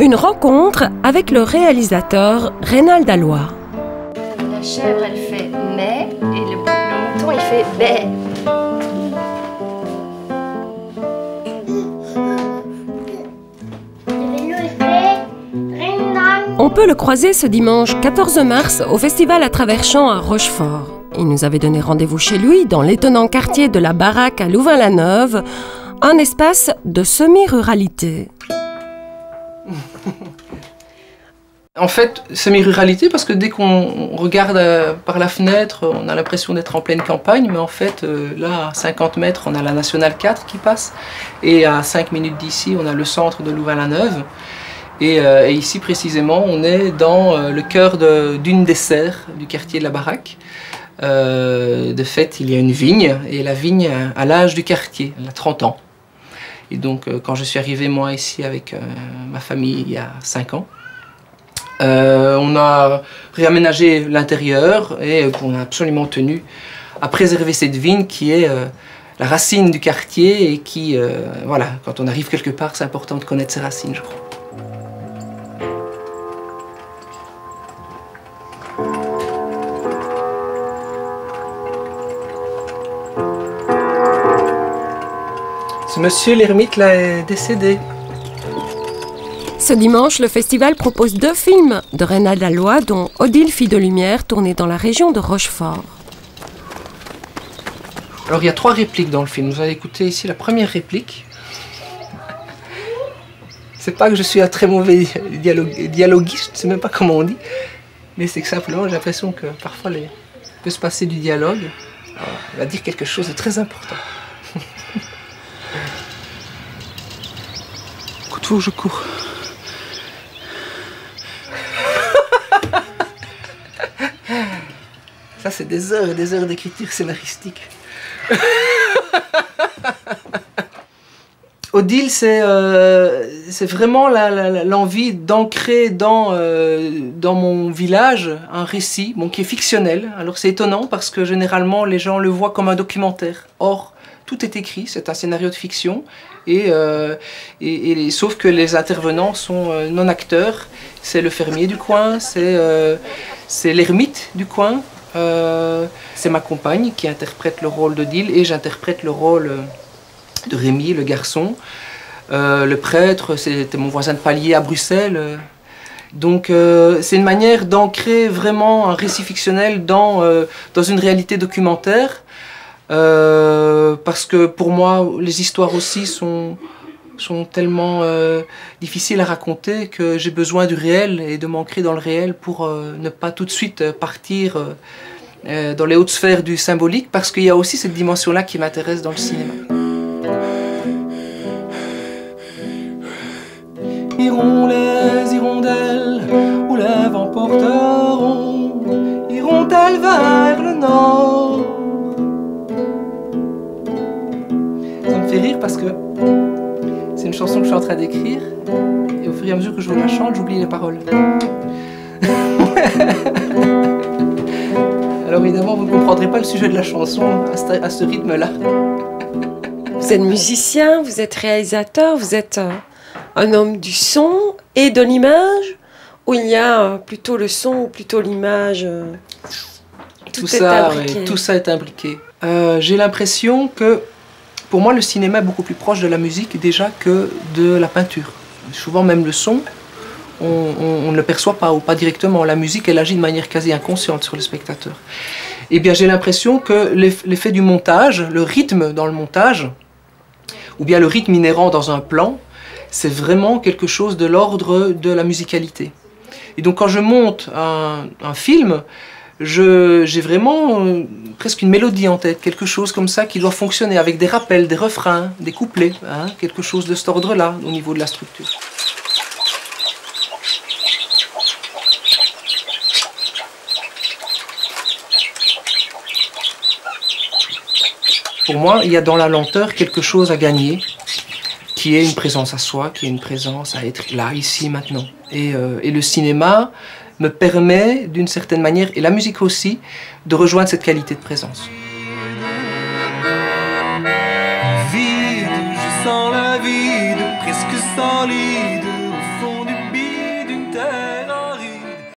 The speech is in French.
Une rencontre avec le réalisateur Reynald Alloy. La chèvre, elle fait mais et le mouton, il fait bé. On peut le croiser ce dimanche 14 mars au Festival à travers champs à Rochefort. Il nous avait donné rendez-vous chez lui dans l'étonnant quartier de la Baraque à Louvain-la-Neuve, un espace de semi-ruralité. En fait, semi-ruralité parce que dès qu'on regarde par la fenêtre, on a l'impression d'être en pleine campagne, mais en fait, là, à 50 mètres, on a la Nationale 4 qui passe, et à 5 minutes d'ici, on a le centre de Louvain-la-Neuve. Et ici, précisément, on est dans le cœur d'une des serres du quartier de la Baraque. De fait, il y a une vigne, et la vigne a l'âge du quartier, elle a 30 ans. Et donc, quand je suis arrivé, moi, ici, avec ma famille, il y a 5 ans, on a réaménagé l'intérieur et on a absolument tenu à préserver cette vigne qui est la racine du quartier et qui, voilà, quand on arrive quelque part, c'est important de connaître ses racines, je crois. Ce monsieur l'ermite là est décédé. Ce dimanche, le festival propose 2 films de Reynald Alloy, dont Odile, fille de lumière, tourné dans la région de Rochefort. Alors il y a 3 répliques dans le film. Vous allez écouter ici la première réplique. C'est pas que je suis un très mauvais dialoguiste, je sais même pas comment on dit, mais c'est que simplement j'ai l'impression que parfois il peut se passer du dialogue. Alors, il va dire quelque chose de très important. Coup de fourche, je cours. Ça, c'est des heures et des heures d'écriture scénaristique. Odile, c'est vraiment l'envie d'ancrer dans mon village un récit qui est fictionnel. Alors c'est étonnant parce que généralement les gens le voient comme un documentaire. Or, tout est écrit, c'est un scénario de fiction, sauf que les intervenants sont non-acteurs. C'est le fermier du coin, c'est l'ermite du coin. C'est ma compagne qui interprète le rôle d'Odile et j'interprète le rôle de Rémi, le garçon. Le prêtre, c'était mon voisin de palier à Bruxelles. Donc c'est une manière d'ancrer vraiment un récit fictionnel dans une réalité documentaire. Parce que pour moi, les histoires aussi sont tellement difficiles à raconter que j'ai besoin du réel et de m'ancrer dans le réel pour ne pas tout de suite partir dans les hautes sphères du symbolique, parce qu'il y a aussi cette dimension-là qui m'intéresse dans le cinéma. Iront les hirondelles où les vents porteront, iront-elles vers le nord? Ça me fait rire parce que c'est une chanson que je suis en train d'écrire et au fur et à mesure que je la chante, j'oublie les paroles. Alors évidemment, vous ne comprendrez pas le sujet de la chanson à ce rythme-là. Vous êtes musicien, vous êtes réalisateur, vous êtes un homme du son et de l'image, ou il y a plutôt le son ou plutôt l'image? Tout ça est imbriqué. J'ai l'impression que pour moi, le cinéma est beaucoup plus proche de la musique déjà que de la peinture. Souvent, même le son, on ne le perçoit pas ou pas directement. La musique, elle agit de manière quasi inconsciente sur le spectateur. Eh bien, j'ai l'impression que l'effet du montage, le rythme dans le montage, ou bien le rythme inhérent dans un plan, c'est vraiment quelque chose de l'ordre de la musicalité. Et donc, quand je monte un film, j'ai vraiment presque une mélodie en tête, quelque chose comme ça qui doit fonctionner avec des rappels, des refrains, des couplets, hein, quelque chose de cet ordre-là au niveau de la structure. Pour moi, il y a dans la lenteur quelque chose à gagner, qui est une présence à soi, qui est une présence à être là, ici, maintenant. Et le cinéma me permet, d'une certaine manière, et la musique aussi, de rejoindre cette qualité de présence. Vide, je sens la vide, presque sans lit.